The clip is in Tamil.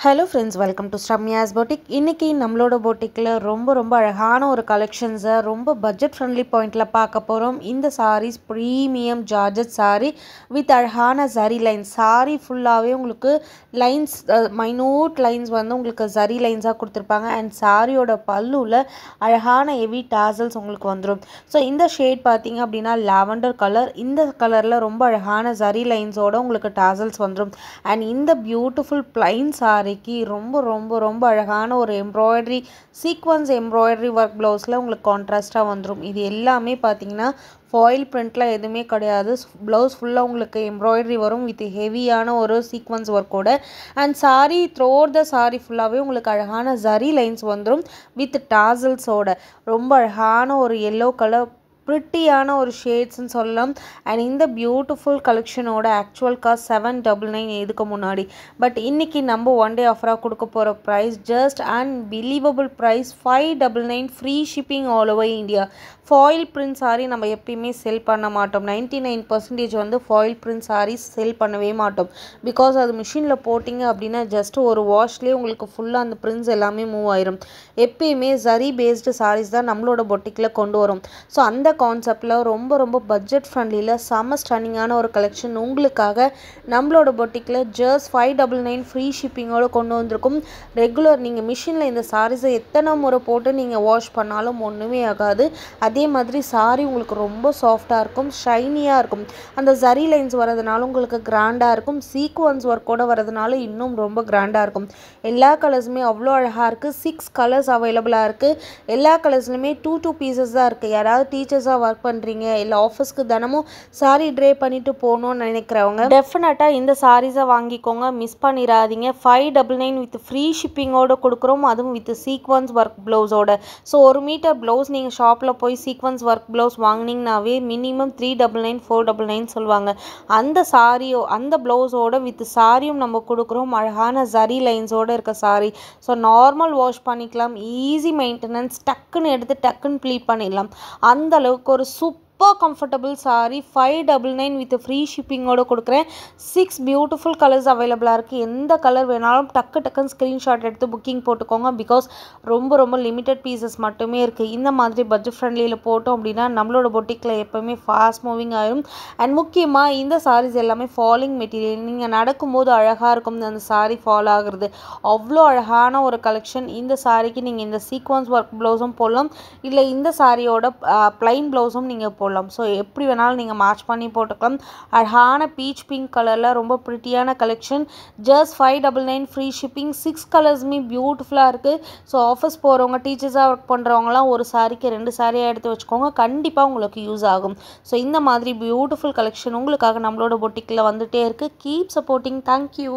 Hello friends, welcome to Sramya's boutique. இன்றைக்கி நம்மளோட பொட்டிக்கில் ரொம்ப அழகான ஒரு கலெக்ஷன்ஸை ரொம்ப பட்ஜெட் ஃப்ரெண்ட்லி பாயிண்டில் பார்க்க போகிறோம். இந்த sarees premium georgette saree with அழகான ஜரி லைன்ஸ். சாரீ ஃபுல்லாகவே உங்களுக்கு லைன்ஸ், மைனூட் லைன்ஸ் வந்து உங்களுக்கு ஜரி லைன்ஸாக கொடுத்துருப்பாங்க. அண்ட் சாரியோட பல்லுவில் அழகான ஹெவி டாசல்ஸ் உங்களுக்கு வந்துடும். ஸோ இந்த ஷேட் பார்த்தீங்க அப்படின்னா லாவெண்டர் கலர். இந்த கலரில் ரொம்ப அழகான ஜரி லைன்ஸோடு உங்களுக்கு டாசல்ஸ் வந்துடும். அண்ட் இந்த பியூட்டிஃபுல் பிளைன் சாரீ ரொம்ப அழகான ஒரு எம்ப்ராய்டரி சீக்வன்ஸ் எம்ப்ராய்டரி ஒர்க் ப்ளவுஸில் உங்களுக்கு கான்ட்ராஸ்டாக வந்துடும். இது எல்லாமே பார்த்தீங்கன்னா ஃபாயில் பிரிண்ட்டில் எதுவுமே கிடையாது. ப்ளவுஸ் ஃபுல்லாக உங்களுக்கு எம்ப்ராய்டரி வரும் வித் ஹெவியான ஒரு சீக்வன்ஸ் ஒர்க்கோட. அண்ட் சாரீ த்ரோட் த சாரீ ஃபுல்லாகவே உங்களுக்கு அழகான ஜரி லைன்ஸ் வந்துடும் வித் டாசல்ஸோட. ரொம்ப அழகான ஒரு எல்லோ கலர் ப்ரிட்டியான ஒரு ஷேட்ஸ்ன்னு சொல்லலாம். அண்ட் இந்த பியூட்டிஃபுல் கலெக்ஷனோட ஆக்சுவல் காஸ்ட் 799 இதுக்கு முன்னாடி. பட் இன்றைக்கி நம்ம ஒன் டே ஆஃபராக கொடுக்க போகிற price just unbelievable price 599 free shipping all over India. Foil print saree நம்ம எப்பயுமே செல் பண்ண மாட்டோம். 99% வந்து ஃபாயில் பிரிண்ட் சாரீஸ் செல் பண்ணவே மாட்டோம். பிகாஸ் அது மிஷினில் போட்டிங்க அப்படின்னா ஜஸ்ட் ஒரு வாஷ்லேயே உங்களுக்கு ஃபுல்லாக அந்த பிரிண்ட்ஸ் எல்லாமே மூவ் ஆயிரும். எப்பயுமே ஜரி பேஸ்டு சாரீஸ் தான் நம்மளோட பொட்டிக்கில் கொண்டு வரும். ஸோ அந்த கான்செப்டில் ரொம்ப பட்ஜெட் ஃப்ரெண்ட்லியில் செம்ம ஸ்டன்னிங்கான ஒரு கலெக்ஷன் உங்களுக்காக நம்மளோட பொட்டிக்கில் ஜஸ்ட் 599 ஃப்ரீ ஷிப்பிங்கோடு கொண்டு வந்திருக்கும். ரெகுலர் நீங்கள் மிஷினில் இந்த சாரீஸை எத்தனை முறை போட்டு நீங்கள் வாஷ் பண்ணாலும் ஒன்றுமே ஆகாது. அதே மாதிரி சாரீ உங்களுக்கு ரொம்ப சாஃப்டாக இருக்கும், ஷைனியாக இருக்கும். அந்த ஜரி லைன்ஸ் வரதுனால உங்களுக்கு கிராண்டாக இருக்கும். சீக்வன்ஸ் ஒர்க்கோடு வரதுனால இன்னும் ரொம்ப கிராண்டாக இருக்கும். எல்லா கலர்ஸுமே அவ்வளோ அழகாக இருக்குது. 6 கலர்ஸ் அவைலபிளாக இருக்குது. எல்லா கலர்ஸ்லையுமே 2 பீசஸ் தான் இருக்குது. யாராவது டீச்சர்ஸாக ஒர்க் பண்ணுறீங்க, இல்லை ஆஃபீஸ்க்கு தினமும் சாரீ ட்ரே பண்ணிவிட்டு போகணுன்னு நினைக்கிறவங்க டெஃபினட்டாக இந்த சாரீஸை வாங்கிக்கோங்க, மிஸ் பண்ணிடாதீங்க. 599 வித் ஃப்ரீ ஷிப்பிங்கோடு கொடுக்குறோம், அதுவும் வித் சீக்வன்ஸ் ஒர்க் ப்ளவுஸோட. ஸோ 1 மீட்டர் ப்ளவுஸ் நீங்கள் ஷாப்பில் போய் சீக்வன்ஸ் ஒர்க் ப்ளவுஸ் வாங்கினீங்கனாவே மினிமம் 399 499 சொல்லுவாங்க. அந்த சாரியோ அந்த ப்ளவுஸோட வித் சாரியும் நம்ம கொடுக்குறோம், அழகான ஜரி லைன்ஸோடு இருக்க சாரீ. ஸோ நார்மல் வாஷ் பண்ணிக்கலாம், ஈஸி மெயின்டெனன்ஸ், டக்குன்னு எடுத்து டக்குன்னு ப்ளீட் பண்ணிடலாம். அந்த அளவுக்கு ஒரு super comfortable sari 599 with free ஷிப்பிங்கோடு கொடுக்குறேன். 6 பியூட்டிஃபுல் கலர்ஸ் அவைலபிளாக இருக்குது. எந்த கலர் வேணாலும் டக்குன்னு ஸ்க்ரீன்ஷாட் எடுத்து புக்கிங் போட்டுக்கோங்க. பிகாஸ் ரொம்ப லிமிட்டட் பீசஸ் மட்டுமே இருக்குது. இந்த மாதிரி பட்ஜெட் ஃப்ரெண்ட்லியில் போட்டோம் அப்படின்னா நம்மளோட பொட்டிக்கில் எப்போவுமே ஃபாஸ்ட் மூவிங் ஆகிடும். அண்ட் முக்கியமாக இந்த சாரீஸ் எல்லாமே ஃபாலிங் மெட்டீரியல். நீங்கள் நடக்கும்போது அழகாக இருக்கும் அந்த சாரீ ஃபால் ஆகுறது. அவ்வளோ அழகான ஒரு கலெக்ஷன். இந்த சாரீக்கு நீங்கள் இந்த சீக்வன்ஸ் ஒர்க் ப்ளவுஸும் போடலாம், இல்லை இந்த சாரியோட ப்ளைன் ப்ளவுஸும் நீங்கள் போடலாம். ஸோ எப்படி வேணாலும் நீங்கள் மேட்ச் பண்ணி போட்டுக்கலாம். அழகான பீச் பிங்க் கலரில் ரொம்ப ப்ரிட்டியான கலெக்ஷன். Just 599 free shipping. 6 கலர்ஸுமே பியூட்டிஃபுல்லாக இருக்குது. ஸோ ஆஃபீஸ் போகிறவங்க, டீச்சர்ஸாக ஒர்க் பண்ணுறவங்களாம் ஒரு சாரிக்கு 2 சாரியாக எடுத்து வச்சுக்கோங்க, கண்டிப்பாக உங்களுக்கு யூஸ் ஆகும். ஸோ இந்த மாதிரி பியூட்டிஃபுல் கலெக்ஷன் உங்களுக்காக நம்மளோட பொட்டிக்கில் வந்துகிட்டே இருக்குது. Keep supporting. தேங்க்யூ.